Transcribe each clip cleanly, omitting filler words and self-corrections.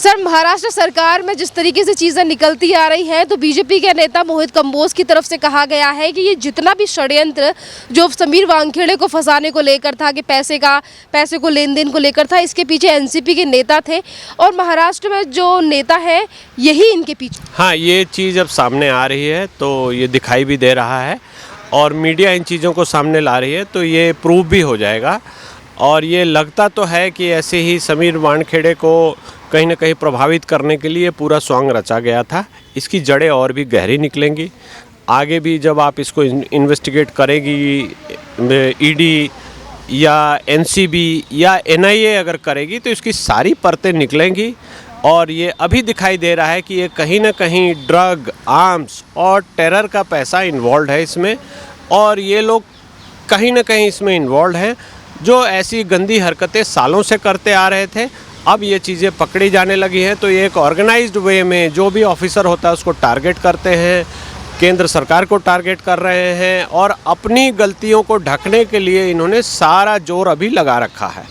Sir, Maharashtra सरकार में जिस तरीके से चीज़ें निकलती आ रही हैं, तो बीजेपी के नेता मोहित कंबोज की तरफ से कहा गया है कि ये जितना भी षड्यंत्र जो समीर वानखेड़े को फंसाने को लेकर था, कि पैसे को लेन देन को लेकर था, इसके पीछे एनसीपी के नेता थे और महाराष्ट्र में जो नेता है यही इनके पीछे। हाँ, ये चीज़ अब सामने आ रही है तो ये दिखाई भी दे रहा है और मीडिया इन चीज़ों को सामने ला रही है तो ये प्रूव भी हो जाएगा। और ये लगता तो है कि ऐसे ही समीर वानखेड़े को कहीं ना कहीं प्रभावित करने के लिए पूरा सॉन्ग रचा गया था। इसकी जड़ें और भी गहरी निकलेंगी। आगे भी जब आप इसको इन्वेस्टिगेट करेगी ईडी या एनसीबी या एनआईए अगर करेगी तो इसकी सारी परतें निकलेंगी। और ये अभी दिखाई दे रहा है कि ये कहीं ना कहीं ड्रग, आर्म्स और टेरर का पैसा इन्वॉल्व है इसमें, और ये लोग कहीं ना कहीं इसमें इन्वॉल्व हैं जो ऐसी गंदी हरकतें सालों से करते आ रहे थे। अब ये चीज़ें पकड़ी जाने लगी हैं तो ये एक ऑर्गेनाइज्ड वे में जो भी ऑफिसर होता है उसको टारगेट करते हैं, केंद्र सरकार को टारगेट कर रहे हैं और अपनी गलतियों को ढकने के लिए इन्होंने सारा जोर अभी लगा रखा है।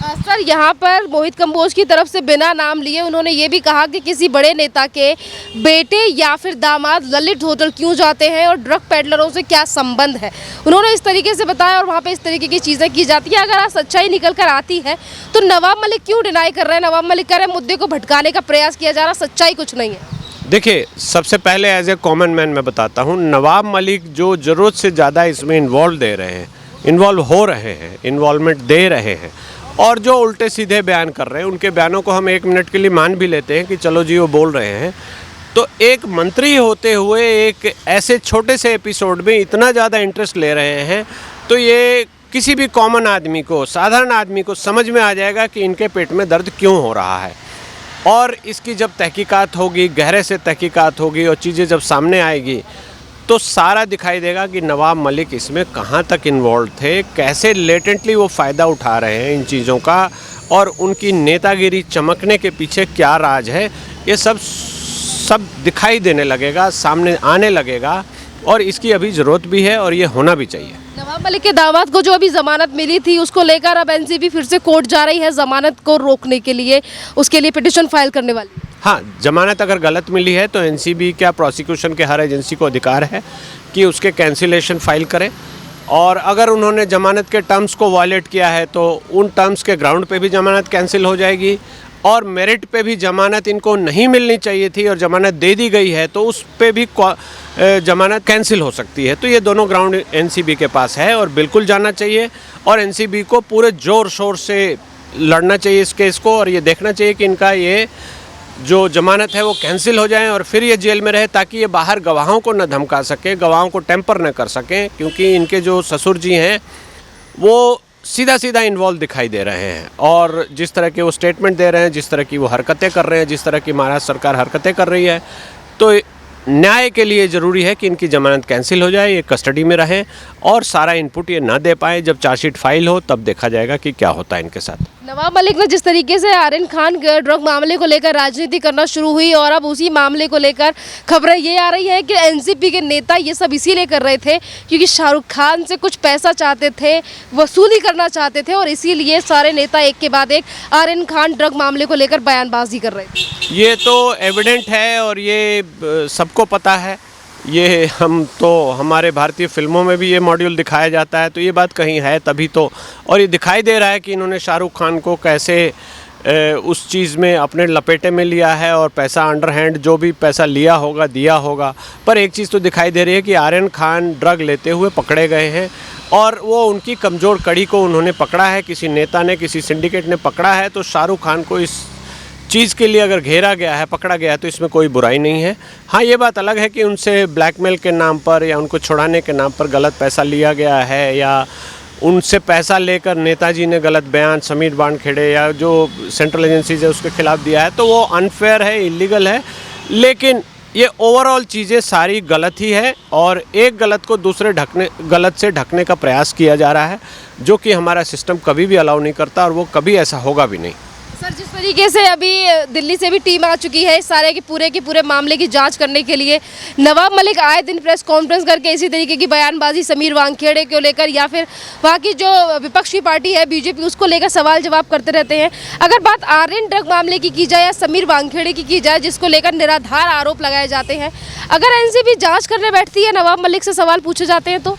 सर, यहाँ पर मोहित कंबोज की तरफ से बिना नाम लिए उन्होंने ये भी कहा कि किसी बड़े नेता के बेटे या फिर दामाद ललित होटल क्यों जाते हैं और ड्रग पेडलरों से क्या संबंध है, उन्होंने इस तरीके से बताया और वहाँ पे इस तरीके की चीज़ें की जाती है। अगर आज सच्चाई निकल कर आती है तो नवाब मलिक क्यों डिनाई कर रहे हैं? नवाब मलिक कह रहे हैं मुद्दे को भटकाने का प्रयास किया जा रहा, सच्चाई कुछ नहीं है। देखिए, सबसे पहले एज ए कॉमन मैन मैं बताता हूँ, नवाब मलिक जो ज़रूरत से ज़्यादा इसमें इन्वॉल्व हो रहे हैं, इन्वॉल्वमेंट दे रहे हैं और जो उल्टे सीधे बयान कर रहे हैं, उनके बयानों को हम 1 मिनट के लिए मान भी लेते हैं कि चलो जी वो बोल रहे हैं, तो एक मंत्री होते हुए एक ऐसे छोटे से एपिसोड में इतना ज़्यादा इंटरेस्ट ले रहे हैं तो ये किसी भी कॉमन आदमी को, साधारण आदमी को समझ में आ जाएगा कि इनके पेट में दर्द क्यों हो रहा है। और इसकी जब तहकीकात होगी, गहरे से तहकीकात होगी और चीज़ें जब सामने आएगी तो सारा दिखाई देगा कि नवाब मलिक इसमें कहाँ तक इन्वॉल्व थे, कैसे लेटेंटली वो फ़ायदा उठा रहे हैं इन चीज़ों का और उनकी नेतागिरी चमकने के पीछे क्या राज है। ये सब दिखाई देने लगेगा, सामने आने लगेगा और इसकी अभी ज़रूरत भी है और ये होना भी चाहिए। नवाब मलिक के दामाद को जो अभी जमानत मिली थी उसको लेकर अब एनसीबी फिर से कोर्ट जा रही है जमानत को रोकने के लिए, उसके लिए पिटीशन फाइल करने वाली। हाँ, जमानत अगर गलत मिली है तो एनसीबी क्या प्रोसिक्यूशन के हर एजेंसी को अधिकार है कि उसके कैंसिलेशन फाइल करे और अगर उन्होंने जमानत के टर्म्स को वायलेट किया है तो उन टर्म्स के ग्राउंड पे भी जमानत कैंसिल हो जाएगी और मेरिट पे भी जमानत इनको नहीं मिलनी चाहिए थी और जमानत दे दी गई है तो उस पे भी जमानत कैंसिल हो सकती है। तो ये दोनों ग्राउंड एनसीबी के पास है और बिल्कुल जाना चाहिए और एनसीबी को पूरे ज़ोर शोर से लड़ना चाहिए इस केस को और ये देखना चाहिए कि इनका ये जो जमानत है वो कैंसिल हो जाए और फिर ये जेल में रहे ताकि ये बाहर गवाहों को न धमका सके, गवाहों को टेम्पर न कर सकें, क्योंकि इनके जो ससुर जी हैं वो सीधा सीधा इन्वॉल्व दिखाई दे रहे हैं और जिस तरह के वो स्टेटमेंट दे रहे हैं, जिस तरह की वो हरकतें कर रहे हैं, जिस तरह की महाराष्ट्र सरकार हरकतें कर रही है, तो न्याय के लिए ज़रूरी है कि इनकी ज़मानत कैंसिल हो जाए, ये कस्टडी में रहें और सारा इनपुट ये ना दे पाए। जब चार्जशीट फाइल हो तब देखा जाएगा कि क्या होता है इनके साथ। नवाब मलिक ने जिस तरीके से आर्यन खान ड्रग मामले को लेकर राजनीति करना शुरू हुई और अब उसी मामले को लेकर खबरें ये आ रही है कि एनसीपी के नेता ये सब इसीलिए कर रहे थे क्योंकि शाहरुख खान से कुछ पैसा चाहते थे, वसूली करना चाहते थे और इसीलिए सारे नेता एक के बाद एक आर्यन खान ड्रग मामले को लेकर बयानबाजी कर रहे थे। ये तो एविडेंट है और ये सबको पता है, ये हम तो हमारे भारतीय फिल्मों में भी ये मॉड्यूल दिखाया जाता है तो ये बात कहीं है तभी तो। और ये दिखाई दे रहा है कि इन्होंने शाहरुख खान को कैसे उस चीज़ में अपने लपेटे में लिया है और पैसा अंडरहैंड जो भी पैसा लिया होगा दिया होगा। पर एक चीज़ तो दिखाई दे रही है कि आर्यन खान ड्रग लेते हुए पकड़े गए हैं और वो उनकी कमज़ोर कड़ी को उन्होंने पकड़ा है, किसी नेता ने, किसी सिंडिकेट ने पकड़ा है। तो शाहरुख खान को इस चीज़ के लिए अगर घेरा गया है, पकड़ा गया है तो इसमें कोई बुराई नहीं है। हाँ, ये बात अलग है कि उनसे ब्लैकमेल के नाम पर या उनको छुड़ाने के नाम पर गलत पैसा लिया गया है या उनसे पैसा लेकर नेताजी ने गलत बयान समीर वानखेड़े या जो सेंट्रल एजेंसीज है उसके खिलाफ दिया है तो वो अनफेयर है, इलीगल है। लेकिन ये ओवरऑल चीज़ें सारी गलत ही है और एक गलत को दूसरे गलत से ढकने का प्रयास किया जा रहा है जो कि हमारा सिस्टम कभी भी अलाउ नहीं करता और वो कभी ऐसा होगा भी नहीं। सर, जिस तरीके से अभी दिल्ली से भी टीम आ चुकी है इस सारे के पूरे मामले की जांच करने के लिए, नवाब मलिक आए दिन प्रेस कॉन्फ्रेंस करके इसी तरीके की बयानबाजी समीर वानखेड़े को लेकर या फिर वहाँ की जो विपक्षी पार्टी है बीजेपी उसको लेकर सवाल जवाब करते रहते हैं। अगर बात आर्यन ड्रग मामले की जाए या समीर वानखेड़े की जाए जिसको लेकर निराधार आरोप लगाए जाते हैं, अगर एनसीबी जाँच करने बैठती है, नवाब मलिक से सवाल पूछे जाते हैं तो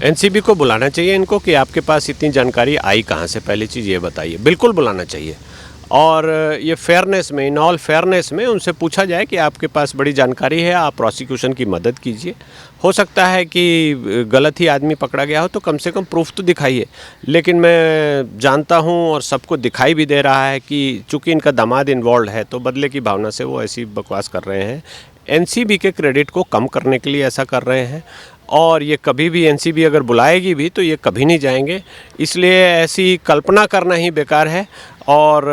एनसीबी को बुलाना चाहिए इनको कि आपके पास इतनी जानकारी आई कहाँ से, पहली चीज़ ये बताइए। बिल्कुल बुलाना चाहिए और ये फेयरनेस में, इन ऑल फेयरनेस में उनसे पूछा जाए कि आपके पास बड़ी जानकारी है, आप प्रोसिक्यूशन की मदद कीजिए। हो सकता है कि गलत ही आदमी पकड़ा गया हो तो कम से कम प्रूफ तो दिखाइए। लेकिन मैं जानता हूँ और सबको दिखाई भी दे रहा है कि चूँकि इनका दामाद इन्वॉल्व है तो बदले की भावना से वो ऐसी बकवास कर रहे हैं। एनसीबी के क्रेडिट को कम करने के लिए ऐसा कर रहे हैं और ये कभी भी एनसीबी अगर बुलाएगी भी तो ये कभी नहीं जाएंगे। इसलिए ऐसी कल्पना करना ही बेकार है और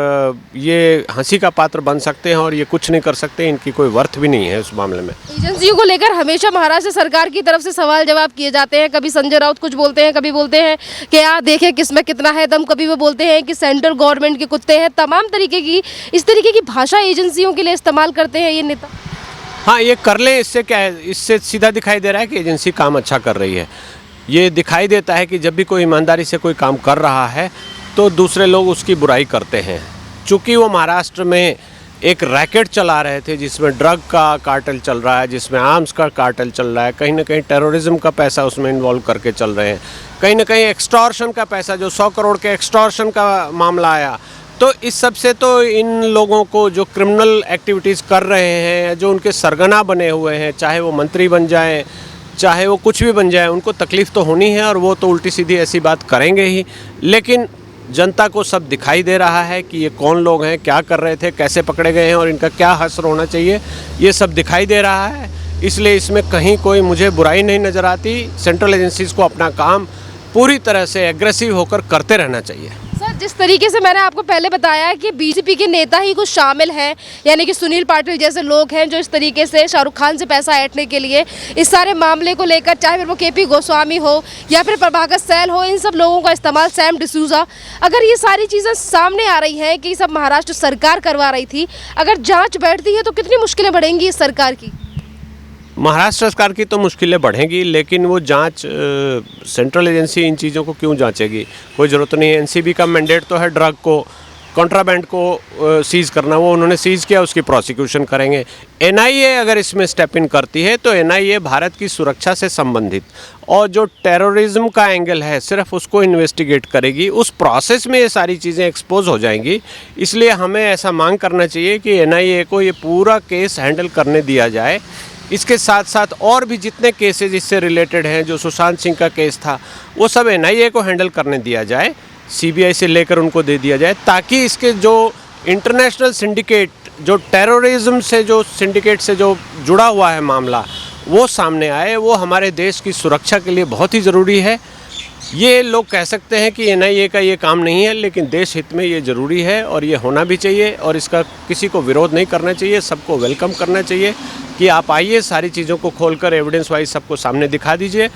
ये हंसी का पात्र बन सकते हैं और ये कुछ नहीं कर सकते, इनकी कोई वर्थ भी नहीं है उस मामले में। एजेंसियों को लेकर हमेशा महाराष्ट्र सरकार की तरफ से सवाल जवाब किए जाते हैं। कभी संजय राउत कुछ बोलते हैं, कभी बोलते हैं कि यार देखें किसमें कितना है दम, कभी वो बोलते हैं कि सेंट्रल गवर्नमेंट के कुत्ते हैं। तमाम तरीके की इस तरीके की भाषा एजेंसियों के लिए इस्तेमाल करते हैं ये नेता। हाँ, ये कर लें, इससे क्या है, इससे सीधा दिखाई दे रहा है कि एजेंसी काम अच्छा कर रही है। ये दिखाई देता है कि जब भी कोई ईमानदारी से कोई काम कर रहा है तो दूसरे लोग उसकी बुराई करते हैं। चूँकि वो महाराष्ट्र में एक रैकेट चला रहे थे जिसमें ड्रग का कार्टेल चल रहा है, जिसमें आर्म्स का कार्टेल चल रहा है, कहीं ना कहीं टेररिज्म का पैसा उसमें इन्वॉल्व करके चल रहे हैं, कहीं ना कहीं एक्सटॉर्शन का पैसा, जो 100 करोड़ के एक्सटॉर्शन का मामला आया, तो इस सब से तो इन लोगों को जो क्रिमिनल एक्टिविटीज़ कर रहे हैं, जो उनके सरगना बने हुए हैं, चाहे वो मंत्री बन जाएं, चाहे वो कुछ भी बन जाए, उनको तकलीफ़ तो होनी है और वो तो उल्टी सीधी ऐसी बात करेंगे ही। लेकिन जनता को सब दिखाई दे रहा है कि ये कौन लोग हैं, क्या कर रहे थे, कैसे पकड़े गए हैं और इनका क्या हश्र होना चाहिए, ये सब दिखाई दे रहा है। इसलिए इसमें कहीं कोई मुझे बुराई नहीं नज़र आती। सेंट्रल एजेंसीज़ को अपना काम पूरी तरह से एग्रेसिव होकर करते रहना चाहिए। सर, जिस तरीके से मैंने आपको पहले बताया कि बीजेपी के नेता ही कुछ शामिल हैं, यानी कि सुनील पाटिल जैसे लोग हैं जो इस तरीके से शाहरुख खान से पैसा ऐंठने के लिए इस सारे मामले को लेकर, चाहे फिर वो केपी गोस्वामी हो या फिर प्रभाकर सैल हो, इन सब लोगों का इस्तेमाल, सैम डिसूजा, अगर ये सारी चीज़ें सामने आ रही हैं कि सब महाराष्ट्र सरकार करवा रही थी, अगर जाँच बैठती है तो कितनी मुश्किलें बढ़ेंगी इस सरकार की? महाराष्ट्र सरकार की तो मुश्किलें बढ़ेंगी, लेकिन वो जांच सेंट्रल एजेंसी इन चीज़ों को क्यों जांचेगी? कोई ज़रूरत नहीं है। एनसीबी का मैंडेट तो है ड्रग को, कॉन्ट्राबैंड को सीज़ करना, वो उन्होंने सीज़ किया, उसकी प्रोसिक्यूशन करेंगे। एनआईए अगर इसमें स्टेप इन करती है तो एनआईए भारत की सुरक्षा से संबंधित और जो टेररिज्म का एंगल है सिर्फ उसको इन्वेस्टिगेट करेगी। उस प्रोसेस में ये सारी चीज़ें एक्सपोज हो जाएंगी। इसलिए हमें ऐसा मांग करना चाहिए कि एनआईए को ये पूरा केस हैंडल करने दिया जाए। इसके साथ साथ और भी जितने केसेस इससे रिलेटेड हैं, जो सुशांत सिंह का केस था, वो सब एनआईए को हैंडल करने दिया जाए, सीबीआई से लेकर उनको दे दिया जाए, ताकि इसके जो इंटरनेशनल सिंडिकेट, जो टेररिज्म से, जो सिंडिकेट से जो जुड़ा हुआ है मामला, वो सामने आए। वो हमारे देश की सुरक्षा के लिए बहुत ही ज़रूरी है। ये लोग कह सकते हैं कि एनआईए का ये काम नहीं है, लेकिन देश हित में ये ज़रूरी है और ये होना भी चाहिए और इसका किसी को विरोध नहीं करना चाहिए, सबको वेलकम करना चाहिए कि आप आइए, सारी चीज़ों को खोलकर एविडेंस वाइज सबको सामने दिखा दीजिए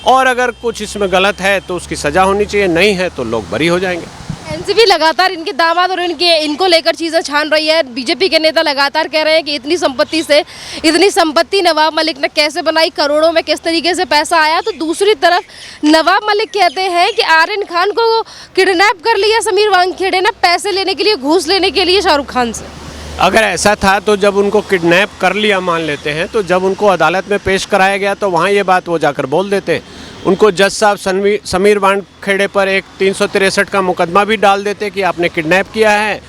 और अगर कुछ इसमें गलत है तो उसकी सज़ा होनी चाहिए, नहीं है तो लोग बरी हो जाएंगे। एनसीबी लगातार इनके दामाद और इनको लेकर चीज़ें छान रही है। बीजेपी के नेता लगातार कह रहे हैं कि इतनी संपत्ति नवाब मलिक ने कैसे बनाई, करोड़ों में किस तरीके से पैसा आया। तो दूसरी तरफ नवाब मलिक कहते हैं कि आर्यन खान को किडनैप कर लिया समीर वानखेड़े ने, पैसे लेने के लिए, घूस लेने के लिए शाहरुख खान से। अगर ऐसा था तो जब उनको किडनैप कर लिया मान लेते हैं, तो जब उनको अदालत में पेश कराया गया तो वहाँ ये बात वो जाकर बोल देते। उनको जज साहब समीर वानखेड़े पर एक 363 का मुकदमा भी डाल देते कि आपने किडनैप किया है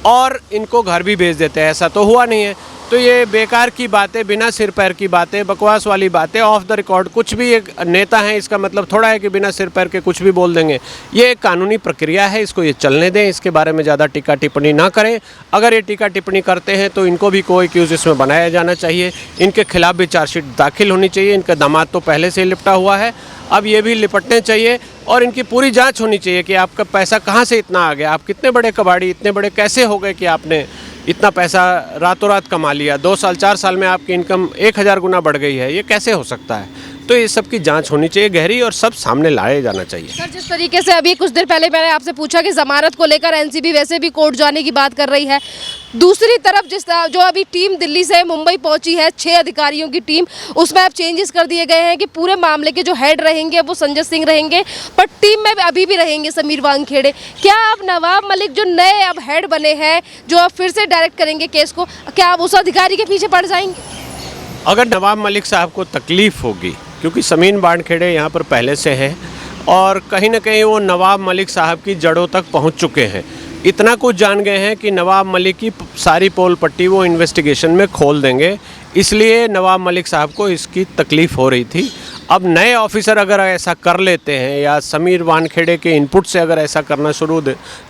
और इनको घर भी भेज देते। ऐसा तो हुआ नहीं है। तो ये बेकार की बातें, बिना सिर पैर की बातें, बकवास वाली बातें, ऑफ द रिकॉर्ड कुछ भी एक नेता हैं इसका मतलब थोड़ा है कि बिना सिर पैर के कुछ भी बोल देंगे। ये एक कानूनी प्रक्रिया है, इसको ये चलने दें, इसके बारे में ज़्यादा टीका टिप्पणी ना करें। अगर ये टीका टिप्पणी करते हैं तो इनको भी कोई एक्यूज इसमें बनाया जाना चाहिए, इनके खिलाफ भी चार्जशीट दाखिल होनी चाहिए। इनका दामाद तो पहले से ही लिपटा हुआ है, अब ये भी लिपटने चाहिए और इनकी पूरी जाँच होनी चाहिए कि आपका पैसा कहाँ से इतना आ गया, आप कितने बड़े कबाड़ी, इतने बड़े कैसे हो गए कि आपने इतना पैसा रातों रात कमा लिया। 2 साल 4 साल में आपकी इनकम 1000 गुना बढ़ गई है, ये कैसे हो सकता है? तो ये सब की जांच होनी चाहिए गहरी, और सब सामने लाया जाना चाहिए। सर, जिस तरीके से अभी कुछ देर पहले मैंने आपसे पूछा कि जमानत को लेकर एनसीबी वैसे भी कोर्ट जाने की बात कर रही है, दूसरी तरफ जो अभी टीम दिल्ली से मुंबई पहुंची है 6 अधिकारियों की टीम, उसमें अब चेंजेस कर दिए गए हैं कि पूरे मामले के जो हेड रहेंगे वो संजय सिंह रहेंगे, पर टीम में अभी भी रहेंगे समीर वानखेड़े। क्या अब नवाब मलिक जो नए अब हेड बने हैं, जो अब फिर से डायरेक्ट करेंगे केस को, क्या आप उस अधिकारी के पीछे पड़ जाएंगे? अगर नवाब मलिक साहब को तकलीफ़ होगी, क्योंकि समीर वानखेड़े यहाँ पर पहले से हैं और कहीं ना कहीं वो नवाब मलिक साहब की जड़ों तक पहुँच चुके हैं, इतना कुछ जान गए हैं कि नवाब मलिक की सारी पोल पट्टी वो इन्वेस्टिगेशन में खोल देंगे, इसलिए नवाब मलिक साहब को इसकी तकलीफ़ हो रही थी। अब नए ऑफिसर अगर ऐसा कर लेते हैं या समीर वानखेड़े के इनपुट से अगर ऐसा करना शुरू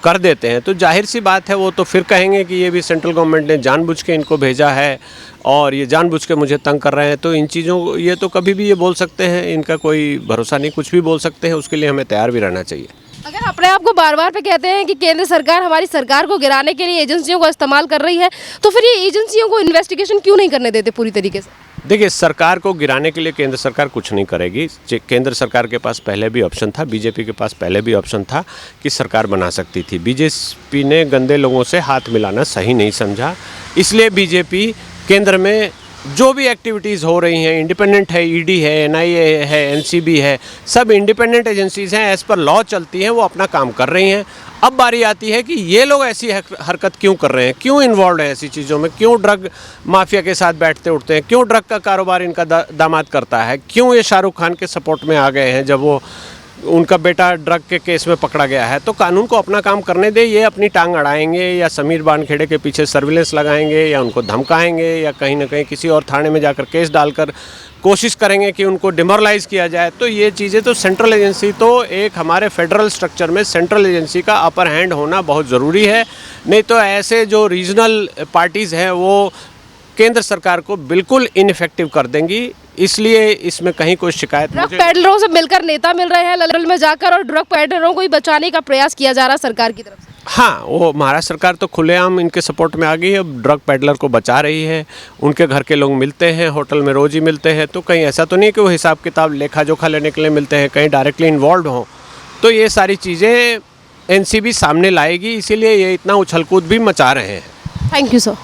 कर देते हैं, तो जाहिर सी बात है वो तो फिर कहेंगे कि ये भी सेंट्रल गवर्नमेंट ने जानबूझ के इनको भेजा है और ये जानबूझ के मुझे तंग कर रहे हैं। तो इन चीज़ों ये तो कभी भी ये बोल सकते हैं, इनका कोई भरोसा नहीं, कुछ भी बोल सकते हैं, उसके लिए हमें तैयार भी रहना चाहिए। अगर अपने आप को बार बार पे कहते हैं कि केंद्र सरकार हमारी सरकार को गिराने के लिए एजेंसियों का इस्तेमाल कर रही है, तो फिर ये एजेंसियों को इन्वेस्टिगेशन क्यों नहीं करने देते पूरी तरीके से? देखिए, सरकार को गिराने के लिए केंद्र सरकार कुछ नहीं करेगी। केंद्र सरकार के पास पहले भी ऑप्शन था, बीजेपी के पास पहले भी ऑप्शन था कि सरकार बना सकती थी। बीजेपी ने गंदे लोगों से हाथ मिलाना सही नहीं समझा, इसलिए बीजेपी केंद्र में जो भी एक्टिविटीज़ हो रही हैं, इंडिपेंडेंट है, ईडी है, एनआईए है, एनसीबी है, सब इंडिपेंडेंट एजेंसीज़ हैं, एज़ पर लॉ चलती हैं, वो अपना काम कर रही हैं। अब बारी आती है कि ये लोग ऐसी हरकत क्यों कर रहे हैं, क्यों इन्वॉल्व हैं ऐसी चीज़ों में, क्यों ड्रग माफिया के साथ बैठते उठते हैं, क्यों ड्रग का कारोबार इनका दामाद करता है, क्यों ये शाहरुख खान के सपोर्ट में आ गए हैं जब वो उनका बेटा ड्रग के केस में पकड़ा गया है। तो कानून को अपना काम करने दे, ये अपनी टांग अड़ाएंगे या समीर वानखेड़े के पीछे सर्विलेंस लगाएंगे या उनको धमकाएंगे या कहीं ना कहीं किसी और थाने में जाकर केस डालकर कोशिश करेंगे कि उनको डिमोरलाइज़ किया जाए। तो ये चीज़ें तो सेंट्रल एजेंसी, तो एक हमारे फेडरल स्ट्रक्चर में सेंट्रल एजेंसी का अपर हैंड होना बहुत ज़रूरी है, नहीं तो ऐसे जो रीजनल पार्टीज़ हैं वो केंद्र सरकार को बिल्कुल इनइफेक्टिव कर देंगी। इसलिए इसमें कहीं कोई शिकायत ड्रग पेडलरों से मिलकर नेता मिल रहे हैं ललल में जाकर, और ड्रग पेडलरों को ही बचाने का प्रयास किया जा रहा है सरकार की तरफ से। हाँ, वो महाराष्ट्र सरकार तो खुलेआम इनके सपोर्ट में आ गई है, अब ड्रग पेडलर को बचा रही है। उनके घर के लोग मिलते हैं, होटल में रोज़ ही मिलते हैं, तो कहीं ऐसा तो नहीं कि वो हिसाब किताब लेखा जोखा लेने के लिए मिलते हैं, कहीं डायरेक्टली इन्वॉल्व हों। तो ये सारी चीज़ें एनसीबी सामने लाएगी, इसीलिए ये इतना उछल कूद भी मचा रहे हैं। Thank you sir.